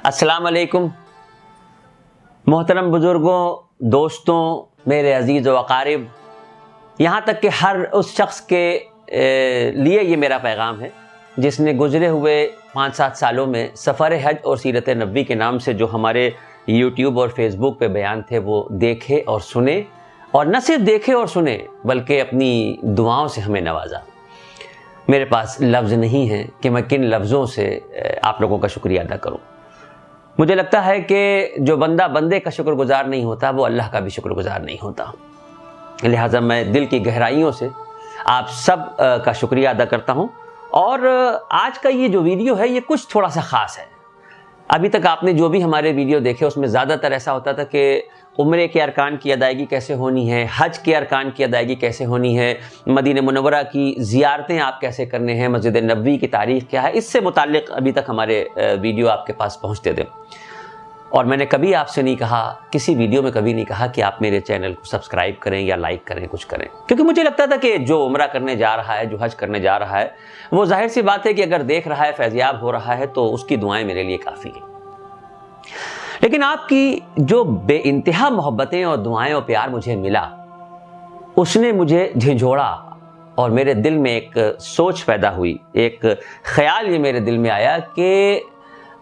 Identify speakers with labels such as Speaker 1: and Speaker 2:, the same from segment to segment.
Speaker 1: السلام علیکم محترم بزرگوں، دوستوں، میرے عزیز و اقارب، یہاں تک کہ ہر اس شخص کے لیے یہ میرا پیغام ہے جس نے گزرے ہوئے 5-7 سالوں میں سفر حج اور سیرت نبوی کے نام سے جو ہمارے یوٹیوب اور فیس بک پہ بیان تھے وہ دیکھے اور سنے، اور نہ صرف دیکھے اور سنے بلکہ اپنی دعاؤں سے ہمیں نوازا۔ میرے پاس لفظ نہیں ہیں کہ میں کن لفظوں سے آپ لوگوں کا شکریہ ادا کروں۔ مجھے لگتا ہے کہ جو بندہ بندے کا شکر گزار نہیں ہوتا وہ اللہ کا بھی شکر گزار نہیں ہوتا، لہٰذا میں دل کی گہرائیوں سے آپ سب کا شکریہ ادا کرتا ہوں۔ اور آج کا یہ جو ویڈیو ہے یہ کچھ تھوڑا سا خاص ہے۔ ابھی تک آپ نے جو بھی ہمارے ویڈیو دیکھے اس میں زیادہ تر ایسا ہوتا تھا کہ عمرے کے ارکان کی ادائیگی کیسے ہونی ہے، حج کے ارکان کی ادائیگی کیسے ہونی ہے، مدینہ منورہ کی زیارتیں آپ کیسے کرنے ہیں، مسجد نبوی کی تاریخ کیا ہے، اس سے متعلق ابھی تک ہمارے ویڈیو آپ کے پاس پہنچتے تھے۔ اور میں نے کبھی آپ سے نہیں کہا، کسی ویڈیو میں کبھی نہیں کہا کہ آپ میرے چینل کو سبسکرائب کریں یا لائک کریں، کچھ کریں، کیونکہ مجھے لگتا تھا کہ جو عمرہ کرنے جا رہا ہے، جو حج کرنے جا رہا ہے، وہ ظاہر سی بات ہے کہ اگر دیکھ رہا ہے، فیضیاب ہو رہا ہے تو اس کی دعائیں میرے لیے کافی ہیں۔ لیکن آپ کی جو بے انتہا محبتیں اور دعائیں اور پیار مجھے ملا، اس نے مجھے جھنجھوڑا اور میرے دل میں ایک سوچ پیدا ہوئی، ایک خیال یہ میرے دل میں آیا کہ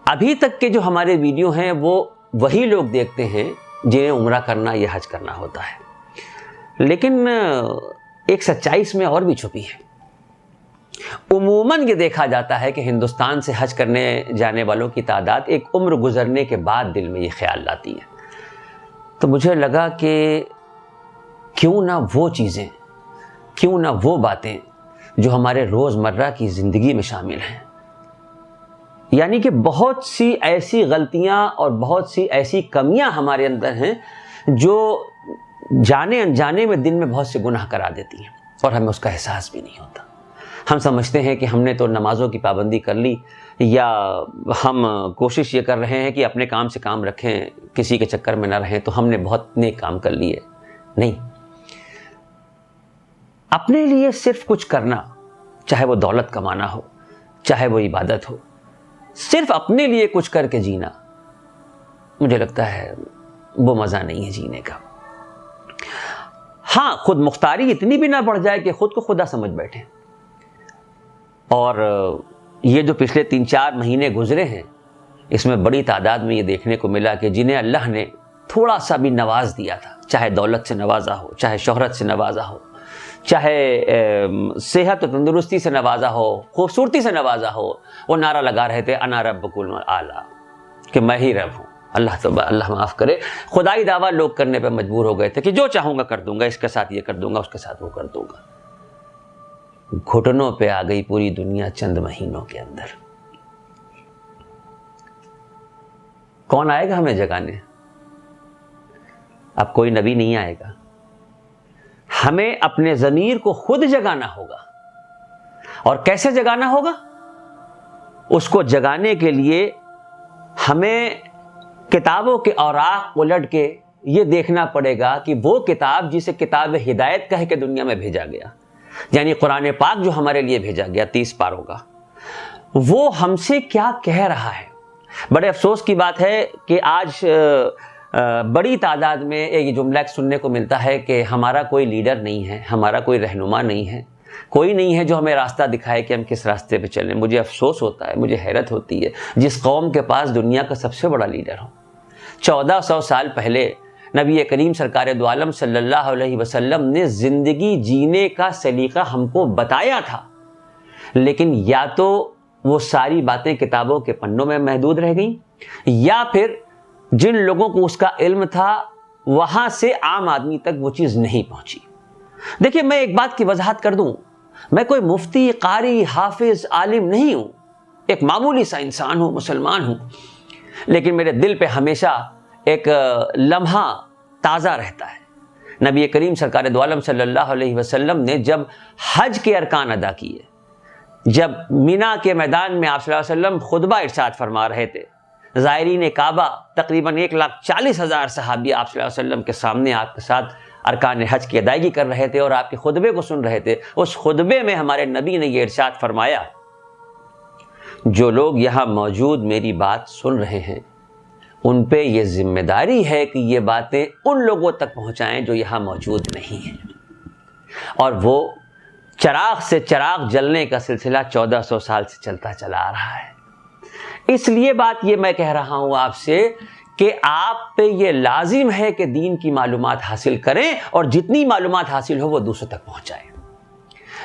Speaker 1: ابھی تک کے جو ہمارے ویڈیو ہیں وہ وہی لوگ دیکھتے ہیں جنہیں عمرہ کرنا یا حج کرنا ہوتا ہے، لیکن ایک سچائی اس میں اور بھی چھپی ہے۔ عموماً یہ دیکھا جاتا ہے کہ ہندوستان سے حج کرنے جانے والوں کی تعداد ایک عمر گزرنے کے بعد دل میں یہ خیال لاتی ہے۔ تو مجھے لگا کہ کیوں نہ وہ چیزیں، کیوں نہ وہ باتیں جو ہمارے روزمرہ کی زندگی میں شامل ہیں، یعنی کہ بہت سی ایسی غلطیاں اور بہت سی ایسی کمیاں ہمارے اندر ہیں جو جانے انجانے میں دن میں بہت سے گناہ کرا دیتی ہیں اور ہمیں اس کا احساس بھی نہیں ہوتا۔ ہم سمجھتے ہیں کہ ہم نے تو نمازوں کی پابندی کر لی، یا ہم کوشش یہ کر رہے ہیں کہ اپنے کام سے کام رکھیں، کسی کے چکر میں نہ رہیں، تو ہم نے بہت نیک کام کر لیے۔ نہیں، اپنے لیے صرف کچھ کرنا، چاہے وہ دولت کمانا ہو، چاہے وہ عبادت ہو، صرف اپنے لیے کچھ کر کے جینا، مجھے لگتا ہے وہ مزہ نہیں ہے جینے کا۔ ہاں، خود مختاری اتنی بھی نہ بڑھ جائے کہ خود کو خدا سمجھ بیٹھے۔ اور یہ جو پچھلے 3-4 مہینے گزرے ہیں، اس میں بڑی تعداد میں یہ دیکھنے کو ملا کہ جنہیں اللہ نے تھوڑا سا بھی نواز دیا تھا، چاہے دولت سے نوازا ہو، چاہے شہرت سے نوازا ہو، چاہے صحت و تندرستی سے نوازا ہو، خوبصورتی سے نوازا ہو، وہ نعرہ لگا رہے تھے انا ربکم الاعلیٰ، کہ میں ہی رب ہوں۔ اللہ معاف کرے، خدائی دعویٰ لوگ کرنے پہ مجبور ہو گئے تھے کہ جو چاہوں گا کر دوں گا، اس کے ساتھ یہ کر دوں گا، اس کے ساتھ وہ کر دوں گا۔ گھٹنوں پہ آ گئی پوری دنیا چند مہینوں کے اندر۔ کون آئے گا ہمیں جگانے؟ اب کوئی نبی نہیں آئے گا، ہمیں اپنے ضمیر کو خود جگانا ہوگا۔ اور کیسے جگانا ہوگا؟ اس کو جگانے کے لیے ہمیں کتابوں کے اوراق الٹ کے یہ دیکھنا پڑے گا کہ وہ کتاب جسے کتاب ہدایت کہہ کے دنیا میں بھیجا گیا، یعنی قرآن پاک جو ہمارے لیے بھیجا گیا 30 پاروں کا، وہ ہم سے کیا کہہ رہا ہے۔ بڑے افسوس کی بات ہے کہ آج بڑی تعداد میں ایک جملہ سننے کو ملتا ہے کہ ہمارا کوئی لیڈر نہیں ہے، ہمارا کوئی رہنما نہیں ہے، کوئی نہیں ہے جو ہمیں راستہ دکھائے کہ ہم کس راستے پہ چلیں۔ مجھے افسوس ہوتا ہے، مجھے حیرت ہوتی ہے، جس قوم کے پاس دنیا کا سب سے بڑا لیڈر ہو، 1400 سال پہلے نبی کریم سرکار دو عالم صلی اللہ علیہ وسلم نے زندگی جینے کا سلیقہ ہم کو بتایا تھا، لیکن یا تو وہ ساری باتیں کتابوں کے پنوں میں محدود رہ گئیں، یا پھر جن لوگوں کو اس کا علم تھا وہاں سے عام آدمی تک وہ چیز نہیں پہنچی۔ دیکھیے، میں ایک بات کی وضاحت کر دوں، میں کوئی مفتی، قاری، حافظ، عالم نہیں ہوں، ایک معمولی سا انسان ہوں، مسلمان ہوں، لیکن میرے دل پہ ہمیشہ ایک لمحہ تازہ رہتا ہے۔ نبی کریم سرکار دو عالم صلی اللہ علیہ وسلم نے جب حج کے ارکان ادا کیے، جب مینا کے میدان میں آپ صلی اللہ علیہ وسلم خطبہ ارشاد فرما رہے تھے، زائرین کعبہ تقریباً 1,40,000 صحابی آپ صلی اللہ علیہ وسلم کے سامنے آپ کے ساتھ ارکان حج کی ادائیگی کر رہے تھے اور آپ کے خطبے کو سن رہے تھے۔ اس خطبے میں ہمارے نبی نے یہ ارشاد فرمایا، جو لوگ یہاں موجود میری بات سن رہے ہیں ان پہ یہ ذمہ داری ہے کہ یہ باتیں ان لوگوں تک پہنچائیں جو یہاں موجود نہیں ہیں. اور وہ چراغ سے چراغ جلنے کا سلسلہ 1400 سال سے چلتا چلا آ رہا ہے. اس لیے بات یہ میں کہہ رہا ہوں آپ سے کہ آپ پہ یہ لازم ہے کہ دین کی معلومات حاصل کریں اور جتنی معلومات حاصل ہو وہ دوسروں تک پہنچائیں.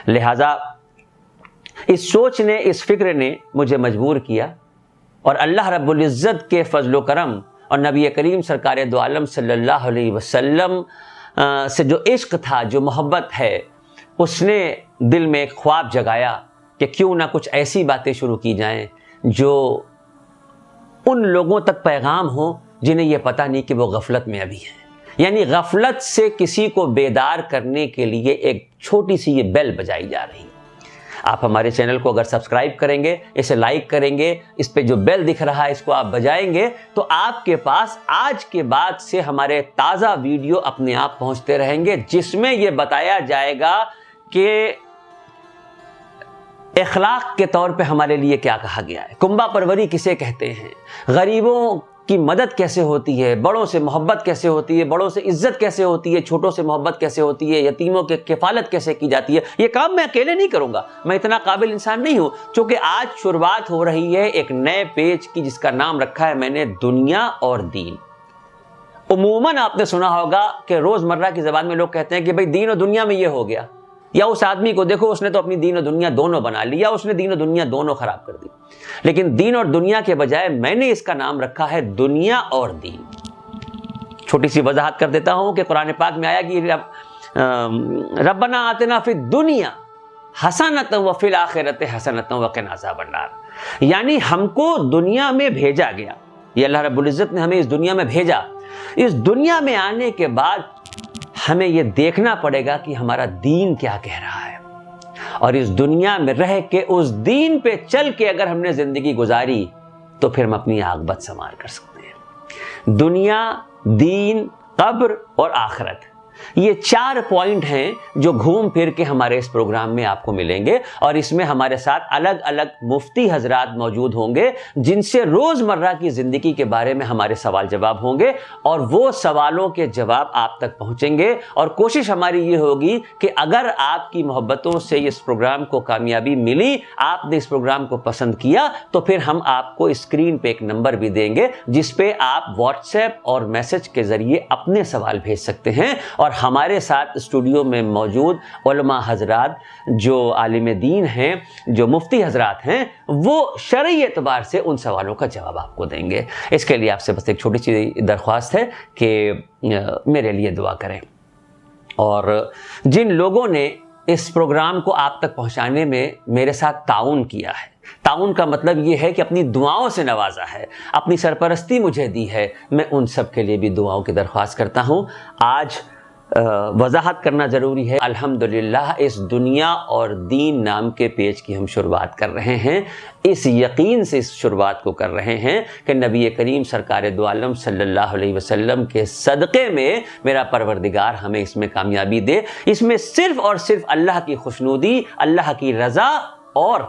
Speaker 1: لہذا اس سوچ نے، اس فکر نے مجھے مجبور کیا، اور اللہ رب العزت کے فضل و کرم اور نبی کریم سرکار دو عالم صلی اللہ علیہ وسلم سے جو عشق تھا، جو محبت ہے، اس نے دل میں ایک خواب جگایا کہ کیوں نہ کچھ ایسی باتیں شروع کی جائیں جو ان لوگوں تک پیغام ہو جنہیں یہ پتہ نہیں کہ وہ غفلت میں ابھی ہیں. یعنی غفلت سے کسی کو بیدار کرنے کے لیے ایک چھوٹی سی یہ بیل بجائی جا رہی ہے. آپ ہمارے چینل کو اگر سبسکرائب کریں گے، اسے لائک کریں گے، اس پہ جو بیل دکھ رہا ہے اس کو آپ بجائیں گے، تو آپ کے پاس آج کے بعد سے ہمارے تازہ ویڈیو اپنے آپ پہنچتے رہیں گے، جس میں یہ بتایا جائے گا کہ اخلاق کے طور پہ ہمارے لیے کیا کہا گیا ہے، کنبہ پروری کسے کہتے ہیں، غریبوں کی مدد کیسے ہوتی ہے، بڑوں سے محبت کیسے ہوتی ہے، بڑوں سے عزت کیسے ہوتی ہے، چھوٹوں سے محبت کیسے ہوتی ہے، یتیموں کی کفالت کیسے کی جاتی ہے. یہ کام میں اکیلے نہیں کروں گا، میں اتنا قابل انسان نہیں ہوں. چونکہ آج شروعات ہو رہی ہے ایک نئے پیج کی، جس کا نام رکھا ہے میں نے دنیا اور دین. عموماً آپ نے سنا ہوگا کہ روزمرہ کی زبان میں لوگ کہتے ہیں کہ بھئی دین اور دنیا میں یہ ہو گیا، یا اس آدمی کو دیکھو اس نے تو اپنی دین و دنیا دونوں بنا لی، یا اس نے دین و دنیا دونوں خراب کر دی. لیکن دین اور دنیا کے بجائے میں نے اس کا نام رکھا ہے دنیا اور دین. چھوٹی سی وضاحت کر دیتا ہوں کہ قرآن پاک میں آیا کہ ربنا آتنا فی الدنیا حسنۃ وفی الآخرۃ حسنۃ وقنا عذاب النار. یعنی ہم کو دنیا میں بھیجا گیا، یہ اللہ رب العزت نے ہمیں اس دنیا میں بھیجا. اس دنیا میں آنے کے بعد ہمیں یہ دیکھنا پڑے گا کہ ہمارا دین کیا کہہ رہا ہے، اور اس دنیا میں رہ کے اس دین پہ چل کے اگر ہم نے زندگی گزاری تو پھر ہم اپنی عاقبت سنوار کر سکتے ہیں. دنیا، دین، قبر اور آخرت، یہ 4 پوائنٹ ہیں جو گھوم پھر کے ہمارے اس پروگرام میں آپ کو ملیں گے، اور اس میں ہمارے ساتھ الگ الگ مفتی حضرات موجود ہوں گے جن سے روزمرہ کی زندگی کے بارے میں ہمارے سوال جواب ہوں گے، اور وہ سوالوں کے جواب آپ تک پہنچیں گے. اور کوشش ہماری یہ ہوگی کہ اگر آپ کی محبتوں سے اس پروگرام کو کامیابی ملی، آپ نے اس پروگرام کو پسند کیا، تو پھر ہم آپ کو اسکرین پہ ایک نمبر بھی دیں گے جس پہ آپ واٹس ایپ اور میسج کے ذریعے اپنے سوال بھیج سکتے ہیں. اور ہمارے ساتھ اسٹوڈیو میں موجود علماء حضرات جو عالم دین ہیں، جو مفتی حضرات ہیں، وہ شرعی اعتبار سے ان سوالوں کا جواب آپ کو دیں گے. اس کے لیے آپ سے بس ایک چھوٹی سی درخواست ہے کہ میرے لیے دعا کریں. اور جن لوگوں نے اس پروگرام کو آپ تک پہنچانے میں میرے ساتھ تعاون کیا ہے، تعاون کا مطلب یہ ہے کہ اپنی دعاؤں سے نوازا ہے، اپنی سرپرستی مجھے دی ہے، میں ان سب کے لیے بھی دعاؤں کی درخواست کرتا ہوں. آج وضاحت کرنا ضروری ہے، الحمدللہ اس دنیا اور دین نام کے پیج کی ہم شروعات کر رہے ہیں، اس یقین سے اس شروعات کو کر رہے ہیں کہ نبی کریم سرکار دو عالم صلی اللہ علیہ وسلم کے صدقے میں میرا پروردگار ہمیں اس میں کامیابی دے. اس میں صرف اور صرف اللہ کی خوشنودی، اللہ کی رضا اور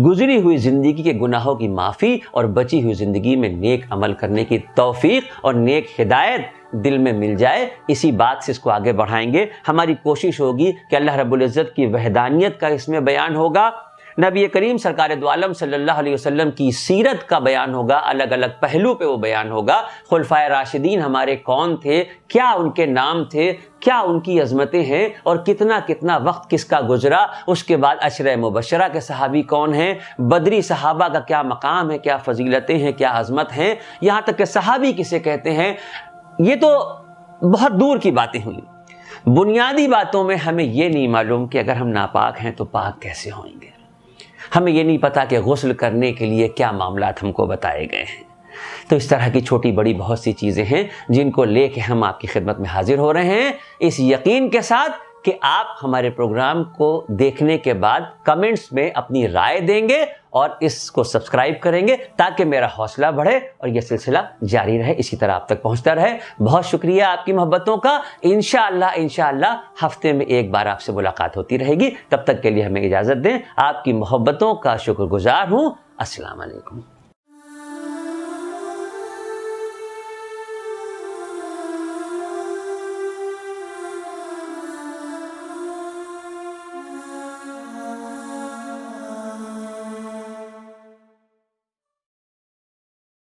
Speaker 1: گزری ہوئی زندگی کے گناہوں کی معافی اور بچی ہوئی زندگی میں نیک عمل کرنے کی توفیق اور نیک ہدایت دل میں مل جائے، اسی بات سے اس کو آگے بڑھائیں گے. ہماری کوشش ہوگی کہ اللہ رب العزت کی وحدانیت کا اس میں بیان ہوگا، نبی کریم سرکار دو عالم صلی اللہ علیہ وسلم کی سیرت کا بیان ہوگا، الگ الگ پہلو پہ وہ بیان ہوگا. خلفائے راشدین ہمارے کون تھے، کیا ان کے نام تھے، کیا ان کی عظمتیں ہیں، اور کتنا کتنا وقت کس کا گزرا. اس کے بعد عشرہ مبشرہ کے صحابی کون ہیں، بدری صحابہ کا کیا مقام ہے، کیا فضیلتیں ہیں، کیا عظمت ہیں، یہاں تک کہ صحابی کسے کہتے ہیں. یہ تو بہت دور کی باتیں ہوئیں. بنیادی باتوں میں ہمیں یہ نہیں معلوم کہ اگر ہم ناپاک ہیں تو پاک کیسے ہوئیں گے. ہمیں یہ نہیں پتا کہ غسل کرنے کے لیے کیا معاملات ہم کو بتائے گئے ہیں. تو اس طرح کی چھوٹی بڑی بہت سی چیزیں ہیں جن کو لے کے ہم آپ کی خدمت میں حاضر ہو رہے ہیں، اس یقین کے ساتھ کہ آپ ہمارے پروگرام کو دیکھنے کے بعد کمنٹس میں اپنی رائے دیں گے اور اس کو سبسکرائب کریں گے تاکہ میرا حوصلہ بڑھے اور یہ سلسلہ جاری رہے، اسی طرح آپ تک پہنچتا رہے. بہت شکریہ آپ کی محبتوں کا. انشاءاللہ ہفتے میں ایک بار آپ سے ملاقات ہوتی رہے گی. تب تک کے لیے ہمیں اجازت دیں. آپ کی محبتوں کا شکر گزار ہوں. السلام علیکم.